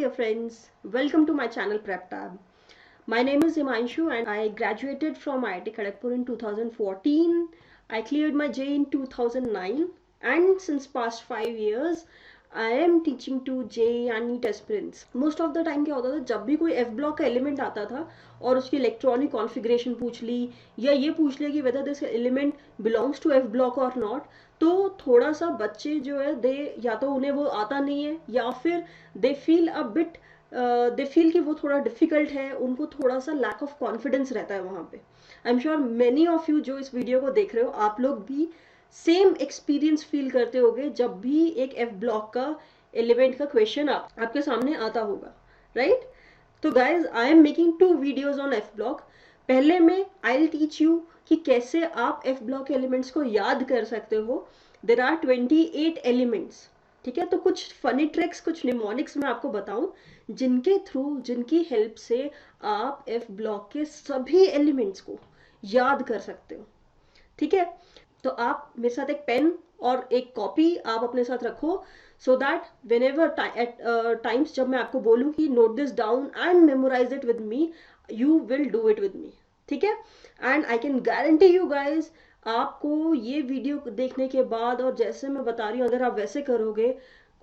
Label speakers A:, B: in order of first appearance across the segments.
A: dear friends, welcome to my channel Prep Tab. My name is Himanshu and I graduated from IIT Kharagpur in 2014. I cleared my JEE in 2009 and since past 5 years I am teaching to JEE and NEET aspirants. Most of the time क्या होता था, जब भी कोई F block का element आता था और उसकी इलेक्ट्रॉनिक कॉन्फ़िगरेशन पूछ ली या ये पूछ लिया कि whether this element belongs to F block और नॉट, तो थोड़ा सा बच्चे जो है दे या तो उन्हें वो आता नहीं है या फिर they feel a bit they feel कि वो थोड़ा डिफिकल्ट है, उनको थोड़ा सा लैक ऑफ कॉन्फिडेंस रहता है वहाँ पे. I am sure many of you जो इस वीडियो को देख रहे हो आप लोग भी सेम एक्सपीरियंस फील करते होगे जब भी एक एफ ब्लॉक का एलिमेंट का क्वेश्चन आपके सामने आता होगा, राइट? तो guys I am making 2 videos on F block. पहले में आई विल टीच यू कि कैसे आप एफ ब्लॉक एलिमेंट्स को याद कर सकते हो. देर आर 28 एलिमेंट्स, ठीक है? तो कुछ फनी ट्रिक्स, कुछ निमोनिक्स मैं आपको बताऊं जिनके थ्रू, जिनकी हेल्प से आप एफ ब्लॉक के सभी एलिमेंट्स को याद कर सकते हो, ठीक है? तो आप मेरे साथ एक पेन और एक कॉपी आप अपने साथ रखो so that whenever times जब मैं आपको बोलूँ कि note this down and memorise it with me, you will do it with me, ठीक है? And I can guarantee you guys, आपको ये वीडियो देखने के बाद और जैसे मैं बता रही हूँ अगर आप वैसे करोगे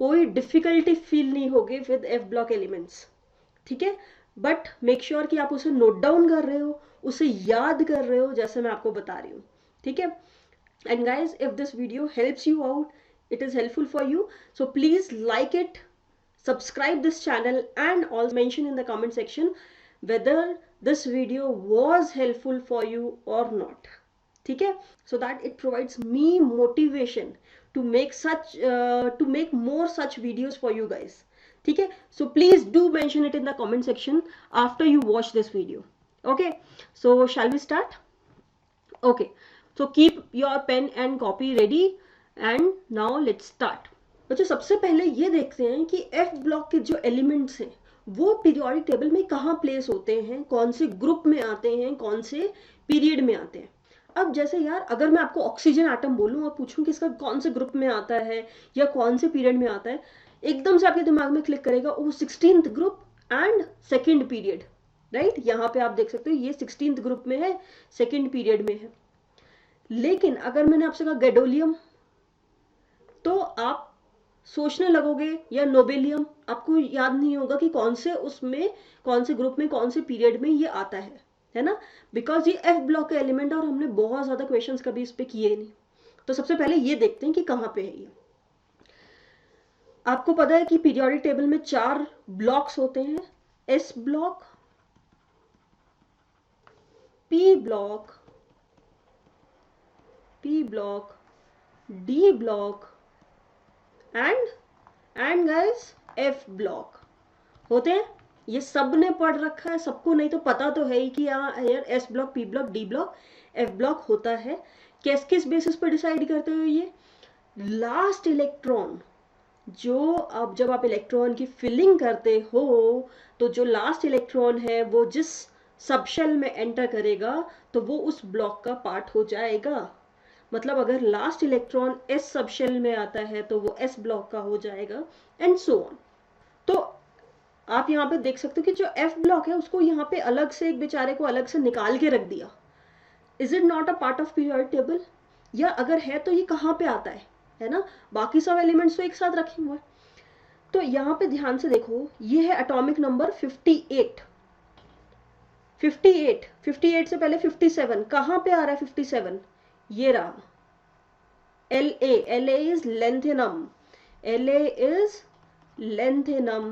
A: कोई डिफिकल्टी फील नहीं होगी विद एफ ब्लॉक एलिमेंट्स, ठीक है? बट मेक श्योर कि आप उसे नोट डाउन कर रहे हो, उसे याद कर रहे हो जैसे मैं आपको बता रही हूँ, ठीक है? And guys, if this video helps you out, it is helpful for you, so please like it, subscribe this channel and also mention in the comment section whether this video was helpful for you or not, ठीक है? So that it provides me motivation to make more such videos for you guys, ठीक है? So please do mention it in the comment section after you watch this video. Okay, so shall we start? Okay, so keep your pen and copy ready and now let's start. बच्चों सबसे पहले ये देखते हैं कि F block के जो elements हैं वो पीरियोडिक टेबल में कहाँ प्लेस होते हैं, कौन से ग्रुप में आते हैं, कौन से पीरियड में आते हैं. अब जैसे यार अगर मैं आपको ऑक्सीजन एटम बोलूँ और पूछूं कि इसका कौन से ग्रुप में आता है या कौन से पीरियड में आता है, एकदम से आपके दिमाग में क्लिक करेगा वो 16th group and second period, right? यहाँ पे आप देख सकते हो ये 16th ग्रुप में है, सेकेंड पीरियड में है. लेकिन अगर मैंने आपसे कहा गैडोलियम तो आप सोचने लगोगे, या नोबेलियम, आपको याद नहीं होगा कि कौन से उसमें, कौन से ग्रुप में, कौन से पीरियड में ये आता है ना? बिकॉज ये एफ ब्लॉक का एलिमेंट है और हमने बहुत ज्यादा क्वेश्चंस कभी इस पे किए नहीं. तो सबसे पहले ये देखते हैं कि कहाँ पे है ये. आपको पता है कि पीरियोडिक टेबल में 4 ब्लॉक्स होते हैं, S block, P block, P block, D block and guys F block होते हैं. ये सब ने पढ़ रखा है, सबको नहीं तो पता तो है ही कि यहाँ यार S block, P block, D block, F block होता है. किस बेसिस पर डिसाइड करते हो? ये लास्ट इलेक्ट्रॉन जो, अब जब आप इलेक्ट्रॉन की फिलिंग करते हो तो जो लास्ट इलेक्ट्रॉन है वो जिस सबशेल में एंटर करेगा तो वो उस ब्लॉक का पार्ट हो जाएगा. मतलब अगर लास्ट इलेक्ट्रॉन एस सबशेल में आता है तो वो एस ब्लॉक का हो जाएगा एंड सो ऑन. तो आप यहाँ पे देख सकते हो कि जो एफ ब्लॉक है उसको यहाँ पे अलग से, एक बेचारे को अलग से निकाल के रख दिया. Is it not a part of periodic table? या अगर है तो ये कहाँ पे आता है ना? बाकी सब एलिमेंट्स तो एक साथ रखे हुए हैं. तो यहाँ पे ध्यान से देखो, ये है एटॉमिक नंबर 58. 58 से पहले 57, कहाँ पे आ रहा है 57? ये रहा La is lanthanum, La is lanthanum.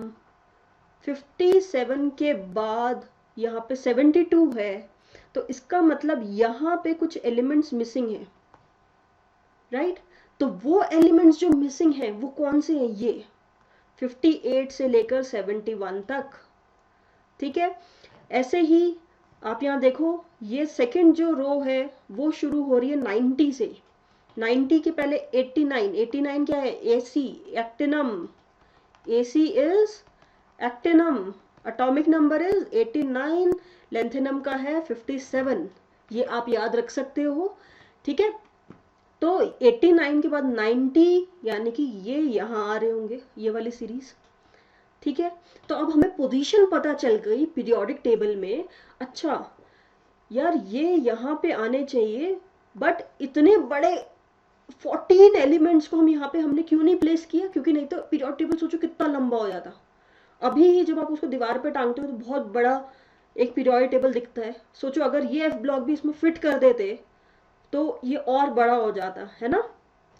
A: 57 के बाद यहाँ पे 72 है, तो इसका मतलब यहाँ पे कुछ एलिमेंट्स मिसिंग है, राइट? तो वो एलिमेंट्स जो मिसिंग है वो कौन से हैं? ये 58 से लेकर 71 तक, ठीक है? ऐसे ही आप यहाँ देखो, ये सेकंड जो रो है वो शुरू हो रही है 90 से. 90 के पहले 89 क्या है? AC, actinium. AC is actinium, atomic number is 89, lanthanum का है 57. ये आप याद रख सकते हो, ठीक है? तो 89 के बाद 90, यानी कि ये यहाँ आ रहे होंगे, ये वाली सीरीज. ठीक है, तो अब हमें पोजीशन पता चल गई पीरियोडिक टेबल में। अच्छा यार ये यहाँ पे आने चाहिए, बट इतने बड़े 14 एलिमेंट्स को हम यहाँ पे हमने क्यों नहीं प्लेस किया, क्योंकि नहीं तो पीरियोडिक टेबल सोचो कितना लंबा हो जाता। अभी जब आप उसको दीवार पे टांगते हो तो बहुत बड़ा एक पीरियोडिक टेबल दिखता है, सोचो अगर ये एफ ब्लॉक भी इसमें फिट कर देते तो ये और बड़ा हो जाता है ना।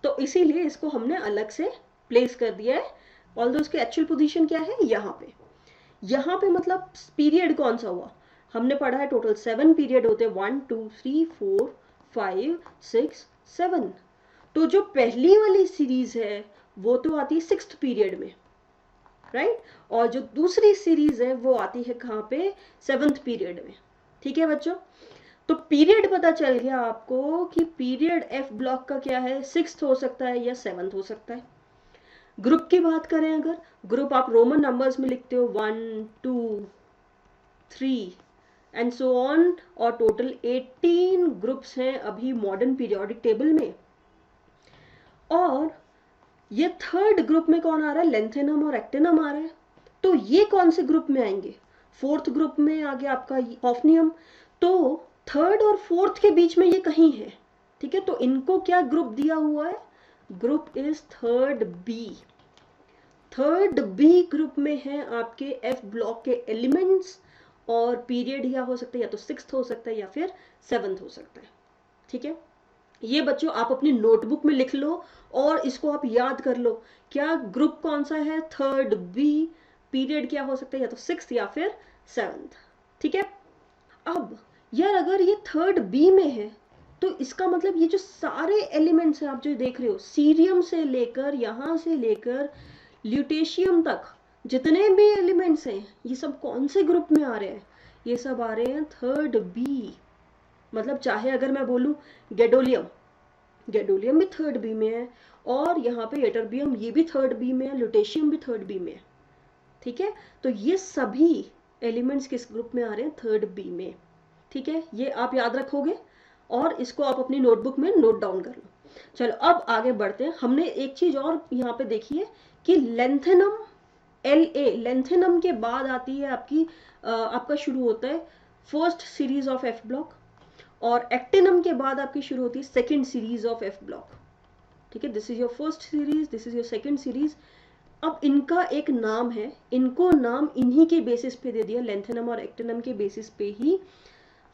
A: तो इसीलिए इसको हमने अलग से प्लेस कर दिया है। ऑल्दो इसकी एक्चुअल पोजीशन क्या है, यहाँ पे मतलब पीरियड कौन सा हुआ, हमने पढ़ा है टोटल 7 पीरियड होते हैं, 1 2 3 4 5 6 7। तो जो पहली वाली सीरीज है वो तो आती है 6th पीरियड में, राइट, और जो दूसरी सीरीज है वो आती है कहाँ पे, 7th पीरियड में। ठीक है बच्चों, तो पीरियड पता चल गया आपको कि पीरियड एफ ब्लॉक का क्या है, 6th हो सकता है या 7th हो सकता है। ग्रुप की बात करें अगर, ग्रुप आप रोमन नंबर्स में लिखते हो 1 2 3 एंड सो ऑन, और टोटल 18 ग्रुप्स हैं अभी मॉडर्न पीरियोडिक टेबल में। और ये थर्ड ग्रुप में कौन आ रहा है, लेंथेनम और एक्टिनम आ रहा है। तो ये कौन से ग्रुप में आएंगे, फोर्थ ग्रुप में आ गया आपका हॉफनियम। तो थर्ड और फोर्थ के बीच में ये कहीं है, ठीक है, तो इनको क्या ग्रुप दिया हुआ है, group is third B. Third B group में है आपके एफ ब्लॉक के एलिमेंट्स, और पीरियड या हो सकता है या तो 6th हो सकता है या फिर 7th हो सकता है। ठीक है, ये बच्चों आप अपनी नोटबुक में लिख लो और इसको आप याद कर लो, क्या ग्रुप कौन सा है, थर्ड बी, पीरियड क्या हो सकता है या तो 6th या फिर 7th। ठीक है, अब यार अगर ये थर्ड बी में है तो इसका मतलब ये जो सारे एलिमेंट्स हैं आप जो देख रहे हो, सीरियम से लेकर यहां से लेकर ल्यूटेशियम तक जितने भी एलिमेंट्स हैं ये सब कौन से ग्रुप में आ रहे हैं, ये सब आ रहे हैं थर्ड बी। मतलब चाहे अगर मैं बोलूं गैडोलियम, गैडोलियम भी थर्ड बी में है, और यहाँ पे एटरबियम ये भी थर्ड बी में है, ल्यूटेशियम भी थर्ड बी में है। ठीक है, तो ये सभी एलिमेंट्स किस ग्रुप में आ रहे हैं, थर्ड बी में। ठीक है, ये आप याद रखोगे और इसको आप अपनी नोटबुक में नोट डाउन कर लो। चलो अब आगे बढ़ते हैं। हमने एक चीज और यहाँ पे देखी है कि लेंथेनम, LA लेंथेनम के बाद आती है आपकी आपका शुरू होता है first series of F block, और एक्टिनम के बाद आपकी शुरू होती है second series of F block. ठीक है, this is your first series, this is your second series. अब इनका एक नाम है, इनको नाम इन्हीं के बेसिस पे दे दिया, लेंथेनम और एक्टिनम के बेसिस पे ही।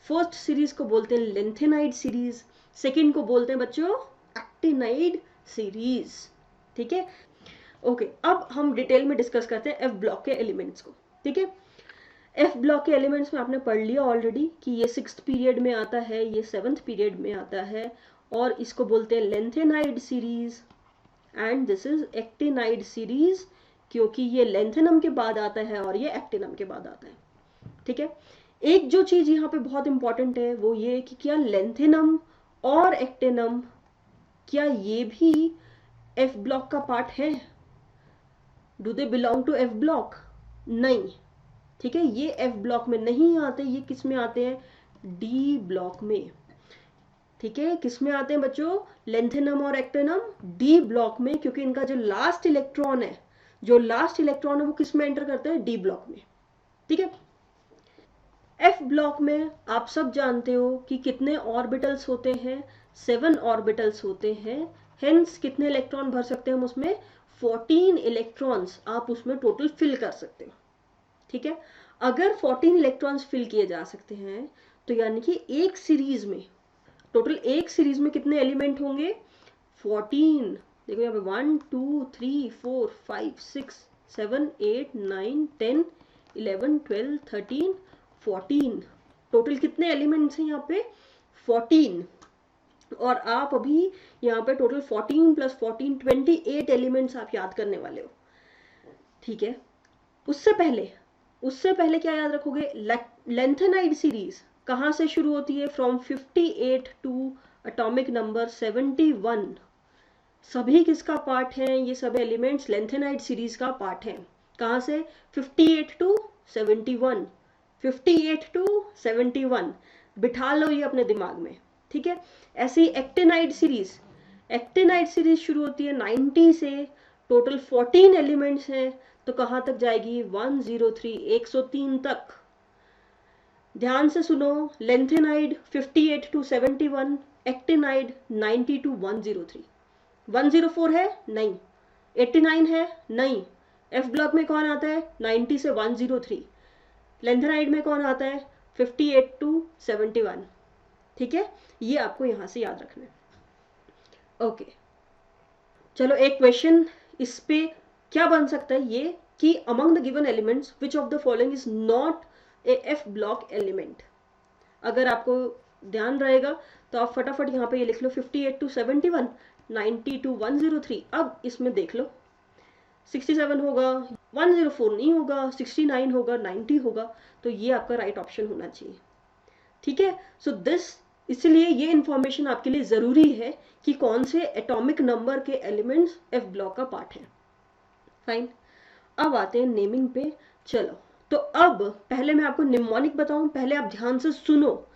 A: फर्स्ट सीरीज को बोलते हैं लेंथेनाइड सीरीज, सेकेंड को बोलते हैं बच्चों एक्टिनाइड सीरीज। ठीक है, ओके, अब हम डिटेल में डिस्कस करते हैं एफ ब्लॉक के एलिमेंट्स को। ठीक है, एफ ब्लॉक के एलिमेंट्स में आपने पढ़ लिया ऑलरेडी कि ये 6th पीरियड में आता है, ये 7th पीरियड में आता है, और इसको बोलते हैं lanthanide series, and this is actinide series, क्योंकि ये लेंथेनम के बाद आता है और ये एक्टिनम के बाद आता है। ठीक है, एक जो चीज यहाँ पे बहुत इंपॉर्टेंट है वो ये कि क्या लेंथेनम और एक्टिनम, क्या ये भी एफ ब्लॉक का पार्ट है, do they belong to F block, नहीं। ठीक है, ये एफ ब्लॉक में नहीं आते, ये किस में आते हैं, डी ब्लॉक में। ठीक है, किस में आते हैं बच्चों, लेंथेनम और एक्टिनम डी ब्लॉक में, क्योंकि इनका जो लास्ट इलेक्ट्रॉन है, वो किस में एंटर करते हैं, डी ब्लॉक में। ठीक है, एफ ब्लॉक में आप सब जानते हो कि कितने ऑर्बिटल्स होते हैं, 7 ऑर्बिटल्स होते हैं। हेंस कितने इलेक्ट्रॉन भर सकते हैं हम उसमें, 14 इलेक्ट्रॉन्स आप उसमें टोटल फिल कर सकते हो। ठीक है, अगर 14 इलेक्ट्रॉन्स फिल किए जा सकते हैं तो यानी कि एक सीरीज में, टोटल एक सीरीज में कितने एलिमेंट होंगे, 14। देखो यहाँ पे 1 2 3 4 5 6 7 8 9 10 11 12 13 14, टोटल कितने एलिमेंट्स हैं यहाँ पे, 14। और आप अभी यहाँ पे टोटल 14 + 14 28 एलिमेंट्स आप याद करने वाले हो। ठीक है, उससे पहले क्या याद रखोगे, लेंथेनाइड सीरीज कहाँ से शुरू होती है, फ्रॉम 58 टू एटॉमिक नंबर 71। सभी किसका पार्ट है, ये सब एलिमेंट्स लेंथेनाइड सीरीज का पार्ट है। कहाँ से, 58 टू 71, 58 टू 71, बिठा लो ये अपने दिमाग में। ठीक है, ऐसी एक्टिनाइड सीरीज शुरू होती है 90 से, टोटल 14 एलिमेंट्स हैं, तो कहाँ तक जाएगी? 103, 103 तक। ध्यान से सुनो, लेंथेनाइड 58 to 71, एक्टिनाइड 90 to 103। 104 है? नहीं। 89 है? नहीं। एफ ब्लॉक में कौन आता है? 90 से 103। लेंथेनाइड में कौन आता है? 58 to 71। ठीक है, ये आपको यहां से याद रखना है। ओके, चलो एक क्वेश्चन इस पे क्या बन सकता है ये कि among the given elements which of the following is not A F block element. अगर आपको ध्यान रहेगा तो आप फटाफट यहाँ पे ये लिख लो 58 to 71, 90 to 103। अब इसमें देख लो 67 होगा, 104 नहीं होगा, 69 होगा, 90 होगा, तो ये आपका राइट ऑप्शन होना चाहिए। ठीक है, सो दिस, इसलिए ये इंफॉर्मेशन आपके लिए जरूरी है कि कौन से एटॉमिक नंबर के एलिमेंट्स एफ ब्लॉक का पार्ट है। फाइन, अब आते हैं नेमिंग पे। चलो, तो अब पहले मैं आपको निमोनिक बताऊं, पहले आप ध्यान से सुनो,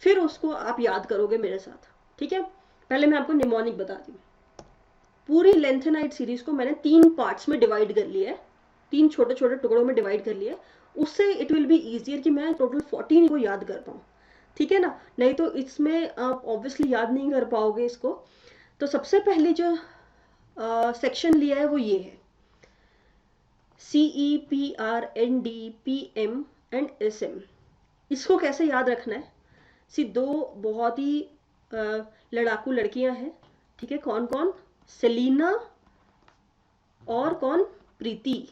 A: फिर उसको आप याद करोगे मेरे साथ। ठीक है, पहले मैं आपको निमोनिक बताती हूँ। पूरी लेंथेनाइड सीरीज को मैंने 3 पार्ट्स में डिवाइड कर लिया है, 3 छोटे छोटे टुकड़ों में डिवाइड कर लिया है। उससे इट विल बी इजियर कि मैं टोटल 14 को याद कर पाऊँ। ठीक है ना, नहीं तो इसमें आप ऑब्वियसली याद नहीं कर पाओगे इसको। तो सबसे पहले जो सेक्शन लिया है वो ये है, CEPRND PM एंड SM। इसको कैसे याद रखना है? दो बहुत ही लड़ाकू लड़कियां हैं। ठीक है, कौन कौन? सेलिना और कौन? Preeti.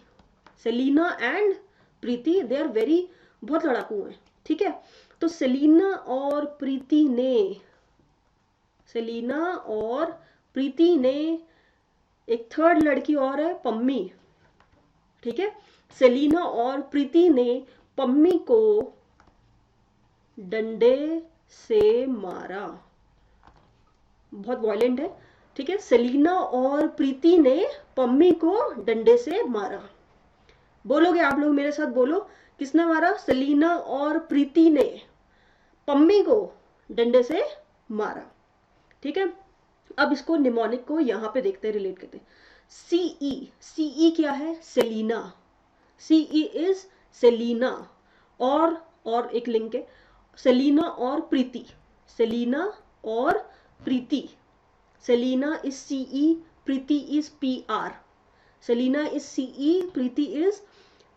A: Selina and Preeti, they are very, बहुत लड़ाकू हैं। ठीक है, तो सेलिना और प्रीति ने एक थर्ड लड़की और है पम्मी। ठीक है, सेलिना और प्रीति ने पम्मी को डंडे से मारा। बहुत वायलेंट है। ठीक है, सेलिना और प्रीति ने पम्मी को डंडे से मारा। बोलोगे आप लोग मेरे साथ, बोलो, किसने मारा? सेलिना और प्रीति ने पम्मी को डंडे से मारा। ठीक है, अब इसको निमोनिक को यहां पे देखते हैं, रिलेट करते हैं। CE क्या है? सेलिना। CE is Selina. और एक लिंक है, सेलिना और प्रीति। सेलिना और Preeti. Selina is CE, Preeti is PR। Selina is CE, Preeti is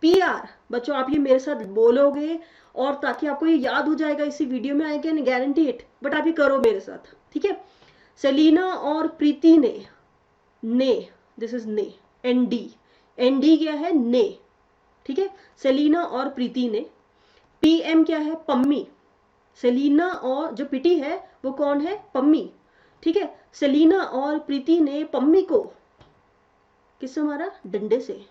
A: PR। बच्चों आप ये मेरे साथ बोलोगे, और ताकि आपको ये याद हो जाएगा इसी वीडियो में, आई कैन गारंटी इट, बट आप ये करो मेरे साथ। ठीक है, सेलिना और प्रीति ने, दिस इज ने, ND क्या है? ने। ठीक है, सेलिना और प्रीति ने। PM क्या है? पम्मी। सेलिना और जो पिटी है वो कौन है? पम्मी। ठीक है, सेलिना और प्रीति ने पम्मी को किससे मारा? डंडे से।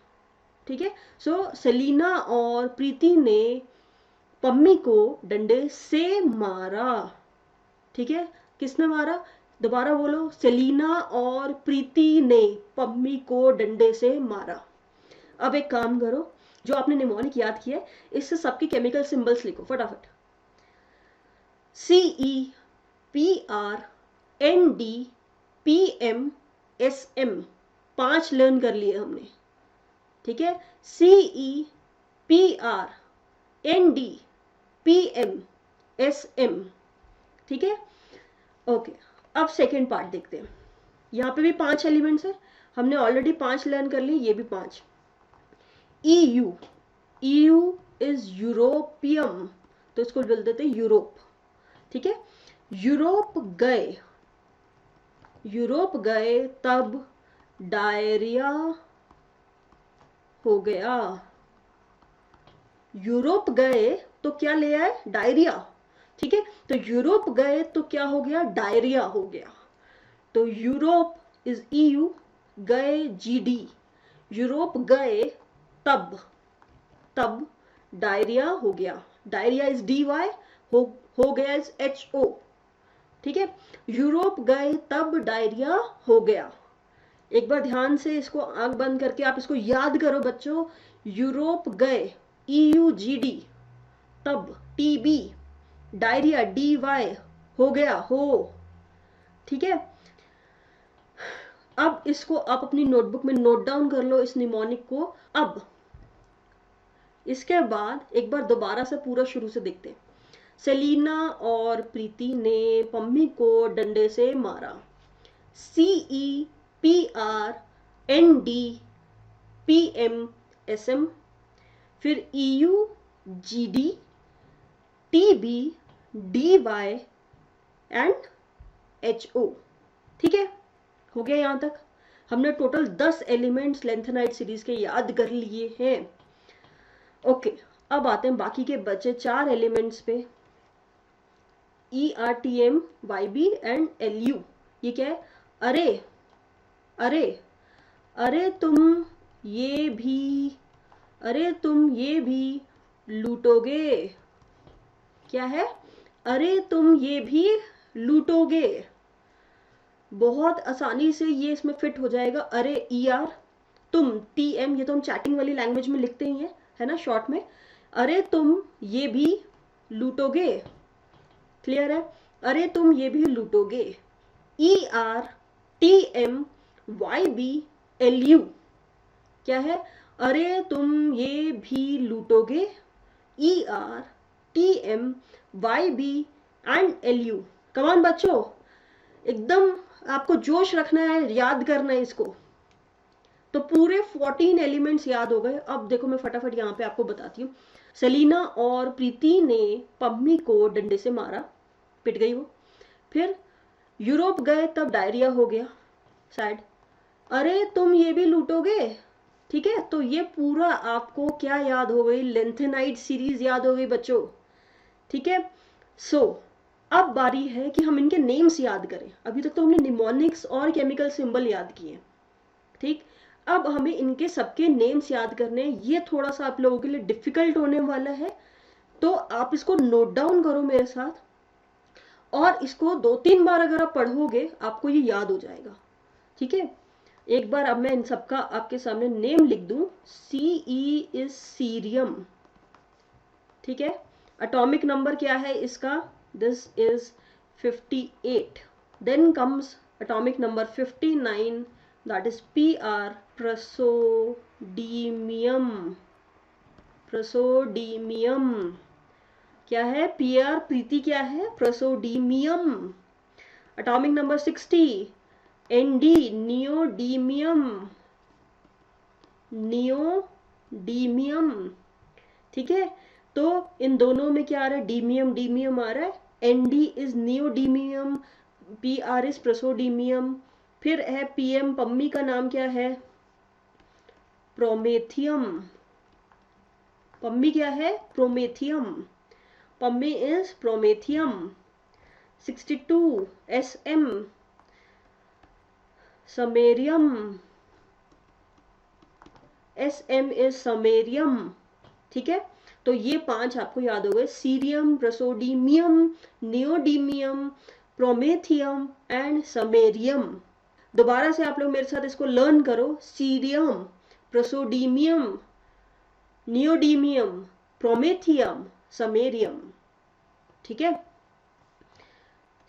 A: ठीक है, सो सेलिना और प्रीति ने पम्मी को डंडे से मारा। ठीक है, किसने मारा? दोबारा बोलो, सेलिना और प्रीति ने पम्मी को डंडे से मारा। अब एक काम करो, जो आपने निमोनिक याद किया है इससे सबके केमिकल सिंबल्स लिखो फटाफट। CEPRND PM SM 5 लर्न कर लिए हमने। ठीक है, CEPRND PM SM। ठीक है, ओके, अब सेकेंड पार्ट देखते हैं। यहाँ पे भी 5 एलिमेंट्स है, हमने ऑलरेडी 5 लर्न कर लिए, ये भी 5। EU इज यूरोपियम, तो इसको बोल देते हैं यूरोप। ठीक है, यूरोप गए तब डायरिया हो गया। यूरोप गए तो क्या ले आए? डायरिया। ठीक है, तो यूरोप गए तो क्या हो गया? डायरिया हो गया। तो यूरोप इज EU, गए GD। यूरोप गए तब डायरिया हो गया। डायरिया इज DY, हो गया इज HO। ठीक है, यूरोप गए तब डायरिया हो गया। एक बार ध्यान से इसको आंख बंद करके आप इसको याद करो बच्चों। यूरोप गए EUGD, तब TB, डायरिया DY, हो गया हो। ठीक है, अब इसको आप अपनी नोटबुक में नोट डाउन कर लो इस निमोनिक को। अब इसके बाद एक बार दोबारा से पूरा शुरू से देखते हैं। सेलिना और प्रीति ने पम्मी को डंडे से मारा। CEPRNDPMSM, फिर EUGDTBDY&HO। ठीक है, हो गया यहाँ तक। हमने टोटल 10 एलिमेंट्स लेंथेनाइड सीरीज के याद कर लिए हैं। ओके, अब आते हैं बाकी के बचे 4 एलिमेंट्स पे। ERTM, YB and LU। ये क्या है? अरे अरे अरे तुम ये भी लूटोगे। क्या है? अरे तुम ये भी लूटोगे। बहुत आसानी से ये इसमें फिट हो जाएगा। अरे ER, तुम TM, ये तो हम चैटिंग वाली लैंग्वेज में लिखते ही हैं, है ना, शॉर्ट में। अरे तुम ये भी लूटोगे। क्लियर है? अरे तुम ये भी लूटोगे। ERTMYBLU क्या है? अरे तुम ये भी लूटोगे। ERTMYBLU। कमान बच्चों, एकदम आपको जोश रखना है, याद करना है इसको। तो पूरे 14 एलिमेंट्स याद हो गए। अब देखो मैं फटाफट यहाँ पे आपको बताती हूँ। सेलिना और प्रीति ने पम्मी को डंडे से मारा, पिट गई वो। फिर यूरोप गए तब डायरिया हो गया, सैड। अरे तुम ये भी लूटोगे। ठीक है, तो ये पूरा आपको क्या याद हो गई? लेंथेनाइड सीरीज याद हो गई बच्चों। ठीक है, सो अब बारी है कि हम इनके नेम्स याद करें। अभी तक तो हमने निमोनिक्स और केमिकल सिंबल याद किए। ठीक, अब हमें इनके सबके नेम्स याद करने हैं। ये थोड़ा सा आप लोगों के लिए डिफिकल्ट होने वाला है, तो आप इसको नोट डाउन करो मेरे साथ, और इसको 2-3 बार अगर आप पढ़ोगे आपको ये याद हो जाएगा। ठीक है, एक बार अब मैं इन सबका आपके सामने नेम लिख दूं। CE is cerium. ठीक है, एटॉमिक नंबर क्या है इसका? This is 58। Then comes atomic number 59, that is PR, praseodymium. Praseodymium क्या है? PR, प्रीति क्या है? Praseodymium. Atomic number 60, ND, neodymium. Neodymium. ठीक है, तो इन दोनों में क्या आ रहा है? डीमियम डीमियम आ रहा है। ND is neodymium, PR is praseodymium. फिर है PM, पम्मी का नाम क्या है? प्रोमेथियम। पम्मी क्या है? Promethium. Pammi is promethium. 62 SM, samarium. SM is samarium. ठीक है, तो ये 5 आपको याद हो गए। Cerium, praseodymium, neodymium, promethium and samarium. दोबारा से आप लोग मेरे साथ इसको लर्न करो। Cerium, praseodymium, neodymium, promethium, samarium. ठीक है,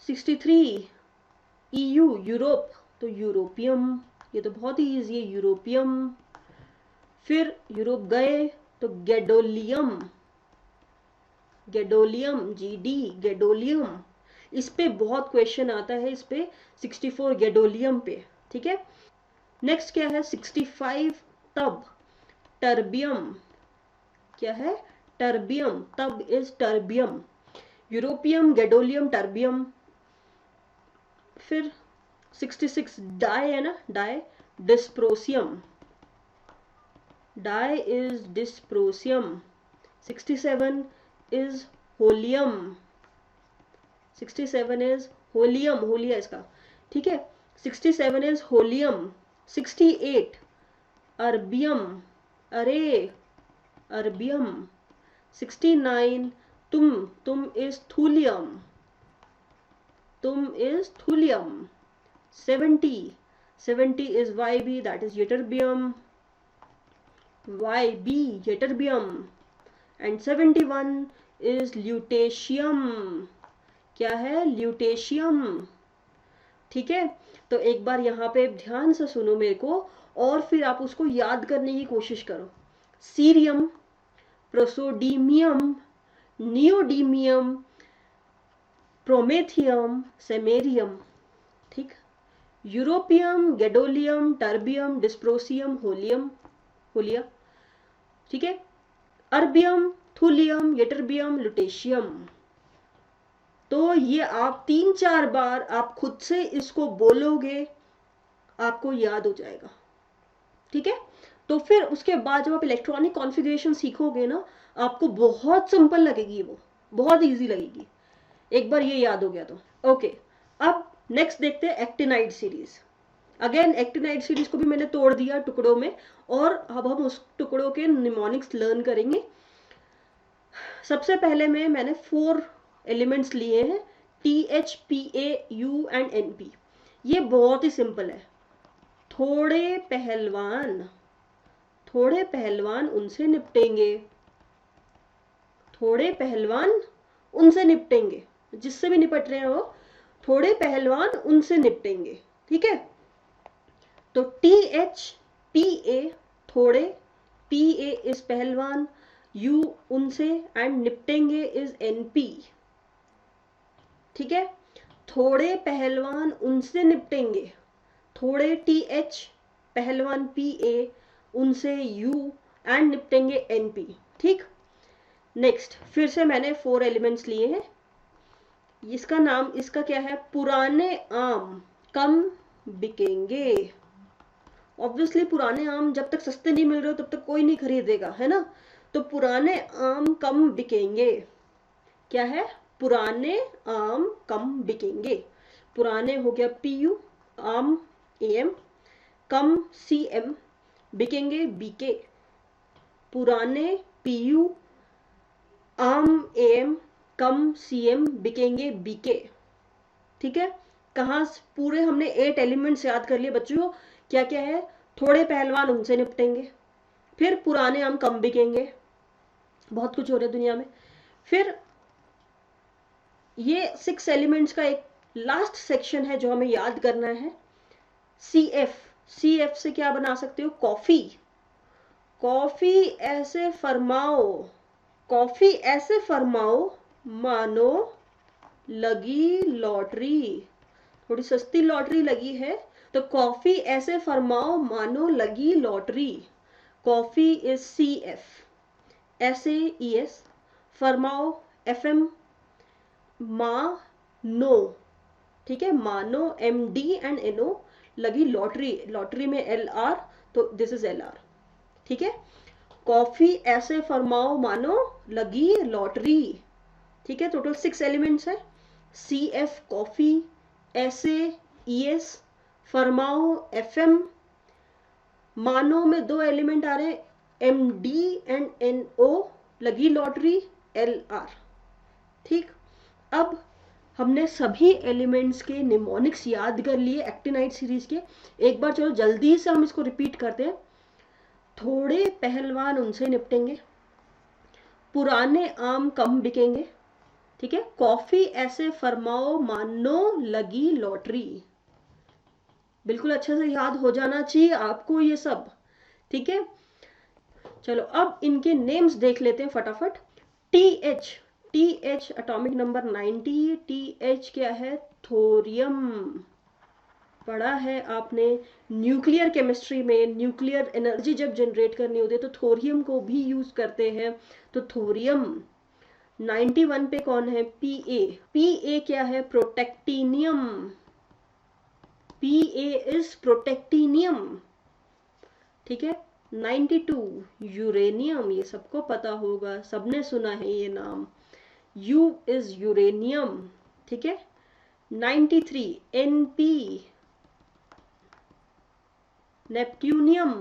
A: 63 EU, यूरोप, तो यूरोपियम। ये तो बहुत ही ईजी है, यूरोपियम। फिर यूरोप गए तो गैडोलियम। Gadolinium, GD, gadolinium. इस पे बहुत क्वेश्चन आता है, इस पे 64 गैडोलियम पे। ठीक है, नेक्स्ट क्या है? 65 तब, टर्बियम। क्या है? टर्बियम। तब is terbium. Europium, gadolinium, terbium. फिर 66 डाई है ना, Dy, dysprosium. Dy is dysprosium. 67 is holmium. 67 is holmium, होलिया इसका। ठीक है, 67 is होलियम। 68 अर्बियम। अरे अर्बियम। 69 तुम is थूलियम। तुम is thulium. 70 is YB, that is ytterbium। YB, ytterbium। And 71 is lutetium. क्या है? ल्यूटेशियम। ठीक है, तो एक बार यहाँ पे ध्यान से सुनो मेरे को, और फिर आप उसको याद करने की कोशिश करो। सीरियम, प्रोसोडीमियम, नियोडीमियम, प्रोमेथियम, सेमेरियम, ठीक, europium, gadolinium, terbium, dysprosium, holmium, होलिया, ठीक है, अर्बियम, थुलियम, यटरबियम, लुटेशियम। तो ये आप 3-4 बार आप खुद से इसको बोलोगे, आपको याद हो जाएगा, ठीक है। तो फिर उसके बाद जब आप इलेक्ट्रॉनिक कॉन्फ़िगरेशन सीखोगे ना, आपको बहुत सिंपल लगेगी, वो बहुत इजी लगेगी, एक बार ये याद हो गया तो। ओके, अब नेक्स्ट देखते हैं actinide series. Again actinide series को भी मैंने तोड़ दिया टुकड़ों में, और अब हम उस टुकड़ों के निमोनिक्स लर्न करेंगे। सबसे पहले मैंने 4 एलिमेंट्स लिए हैं, TH, PA, U and NP। ये बहुत ही सिंपल है। थोड़े पहलवान उनसे निपटेंगे, थोड़े पहलवान उनसे निपटेंगे, जिससे भी निपट रहे हैं वो, थोड़े पहलवान उनसे निपटेंगे, ठीक है। तो TH, PA थोड़े, PA इज पहलवान, U उनसे, एंड निपटेंगे इज NP, ठीक है। थोड़े पहलवान उनसे निपटेंगे, थोड़े TH, पहलवान PA, उनसे U एंड निपटेंगे NP, ठीक। नेक्स्ट फिर से मैंने 4 एलिमेंट्स लिए हैं। इसका नाम, इसका क्या है, पुराने आम कम बिकेंगे। ऑब्वियसली पुराने आम जब तक सस्ते नहीं मिल रहे हो तब तक कोई नहीं खरीदेगा, है ना। तो पुराने आम कम बिकेंगे, क्या है, पुराने आम कम बिकेंगे। पुराने हो गया PU, आम AM, कम CM, बिकेंगे BK। पुराने PU, आम AM, कम CM, बिकेंगे BK, ठीक है। कहाँ पूरे हमने 8 एलिमेंट्स याद कर लिए बच्चों। क्या क्या है, थोड़े पहलवान उनसे निपटेंगे, फिर पुराने आम कम बिकेंगे, बहुत कुछ हो रहा है दुनिया में। फिर ये 6 एलिमेंट्स का एक लास्ट सेक्शन है जो हमें याद करना है, CF। CF से क्या बना सकते हो, कॉफी। कॉफी ऐसे फरमाओ, कॉफी ऐसे फरमाओ मानो लगी लॉटरी। थोड़ी सस्ती लॉटरी लगी है, तो कॉफी ऐसे फरमाओ मानो लगी लॉटरी। कॉफी इज CF, ऐसे ES, फरमाओ FM, मानो, ठीक है, मानो MD एंड NO, लगी लॉटरी, लॉटरी में LR, तो दिस इज LR, ठीक है। कॉफी ऐसे फरमाओ मानो लगी लॉटरी, ठीक है। टोटल 6 एलिमेंट्स है, CF कॉफी, ऐसे ES, फरमाओ FM, मानो में 2 एलिमेंट आ रहे हैं, MD एंड NO, लगी लॉटरी LR, ठीक। अब हमने सभी एलिमेंट्स के निमोनिक्स याद कर लिए एक्टिनाइड सीरीज के। एक बार चलो जल्दी से हम इसको रिपीट करते हैं। थोड़े पहलवान उनसे निपटेंगे, पुराने आम कम बिकेंगे, ठीक है। कॉफी ऐसे फरमाओ मानो लगी लॉटरी। बिल्कुल अच्छे से याद हो जाना चाहिए आपको ये सब, ठीक है। चलो अब इनके नेम्स देख लेते हैं फटाफट। TH, TH atomic number 90। TH क्या है, थोरियम। पढ़ा है आपने न्यूक्लियर केमिस्ट्री में, न्यूक्लियर एनर्जी जब जनरेट करनी होती है तो थोरियम को भी यूज करते हैं, तो थोरियम। 91 पे कौन है, PA। PA क्या है, प्रोटेक्टिनियम। PA इज प्रोटेक्टिनियम, ठीक है। 92 यूरेनियम, ये सबको पता होगा, सबने सुना है ये नाम, U इज यूरेनियम, ठीक है। 93 NP, neptunium.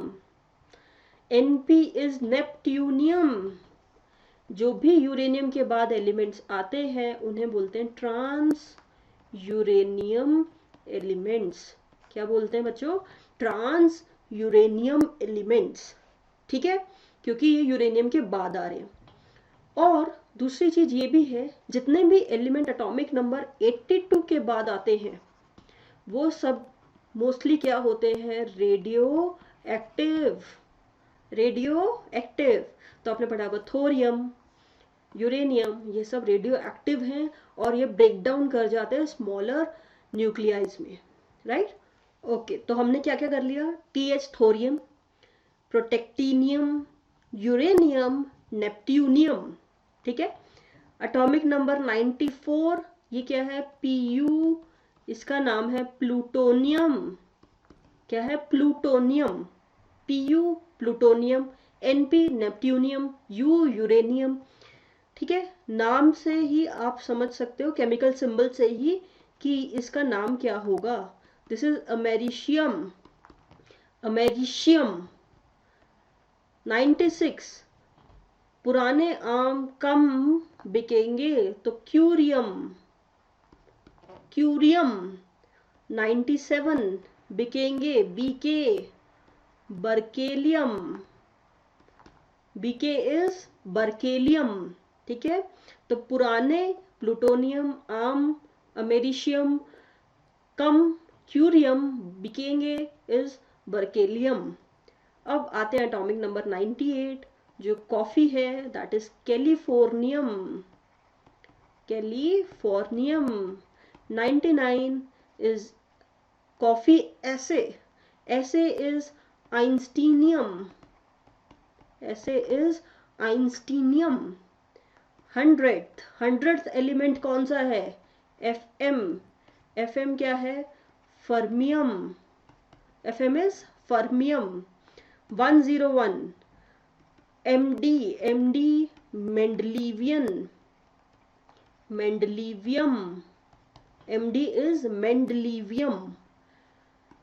A: NP is neptunium. जो भी यूरेनियम के बाद एलिमेंट्स आते हैं उन्हें बोलते हैं ट्रांस यूरेनियम एलिमेंट्स। क्या बोलते हैं बच्चों, ट्रांस यूरेनियम एलिमेंट्स, ठीक है, क्योंकि ये यूरेनियम के बाद आ रहे हैं। और दूसरी चीज ये भी है, जितने भी एलिमेंट एटॉमिक नंबर 82 के बाद आते हैं वो सब मोस्टली क्या होते हैं, रेडियो एक्टिव। रेडियो एक्टिव, तो आपने पढ़ा होगा थोरियम, यूरेनियम, ये सब रेडियो एक्टिव हैं और ये ब्रेक डाउन कर जाते हैं स्मॉलर न्यूक्लियाइज में, राइट। ओके, तो हमने क्या क्या कर लिया, TH थोरियम, प्रोटेक्टीनियम, यूरेनियम, नेपट्यूनियम, ठीक है। एटॉमिक नंबर 94, ये क्या है, Pu, इसका नाम है प्लूटोनियम, क्या है, plutonium, Pu plutonium, Np नेपट्यूनियम, U uranium, ठीक है। नाम से ही आप समझ सकते हो, केमिकल सिंबल से ही, कि इसका नाम क्या होगा। This is americium, americium. 96, पुराने आम कम बिकेंगे तो क्यूरियम, क्यूरियम। 97, बिकेंगे, BK, berkelium, BK is berkelium, ठीक है। तो पुराने प्लूटोनियम, आम अमेरिशियम, कम क्यूरियम, बिकेंगे इज बर्केलियम। अब आते हैं एटॉमिक नंबर 98, जो कॉफी है, that is californium, californium. 99 is coffee ऐसे, ऐसे इज आइंस्टीनियम, ऐसे इज आइंस्टीनियम। 100th एलिमेंट कौन सा है, FM, FM क्या है, fermium, FM is fermium. 101, MD, MD mendelevian, mendelevium, MD is mendelevium.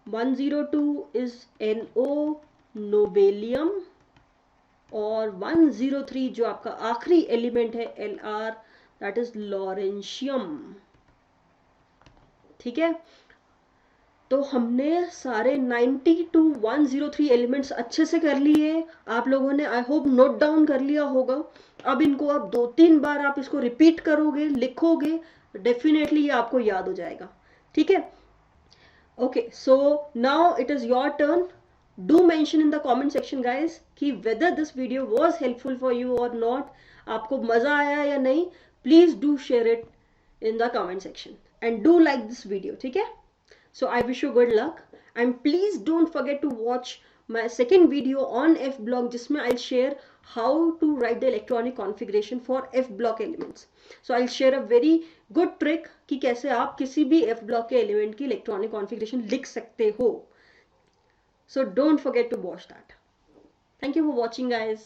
A: 102 is NO, nobelium. और 103 जो आपका आखिरी एलिमेंट है, LR, दैट इज लॉरेंशियम, ठीक है। तो हमने सारे 90 to 103 एलिमेंट्स अच्छे से कर लिए। आप लोगों ने आई होप नोट डाउन कर लिया होगा। अब इनको आप 2-3 बार आप इसको रिपीट करोगे, लिखोगे, डेफिनेटली ये आपको याद हो जाएगा, ठीक है। Okay, so now it is your turn. Do mention in the comment section guys कि whether this video was helpful for you और नॉट, आपको मजा आया या नहीं। Please do share it in the comment section and do like this video, ठीक है। So I wish you good luck and please don't forget to watch my second video on F block जिसमें I'll share how to write the electronic configuration for F block elements. So I'll share a very good trick कि कैसे आप किसी भी F block के element की electronic configuration लिख सकते हो. So don't forget to watch that. Thank you for watching guys.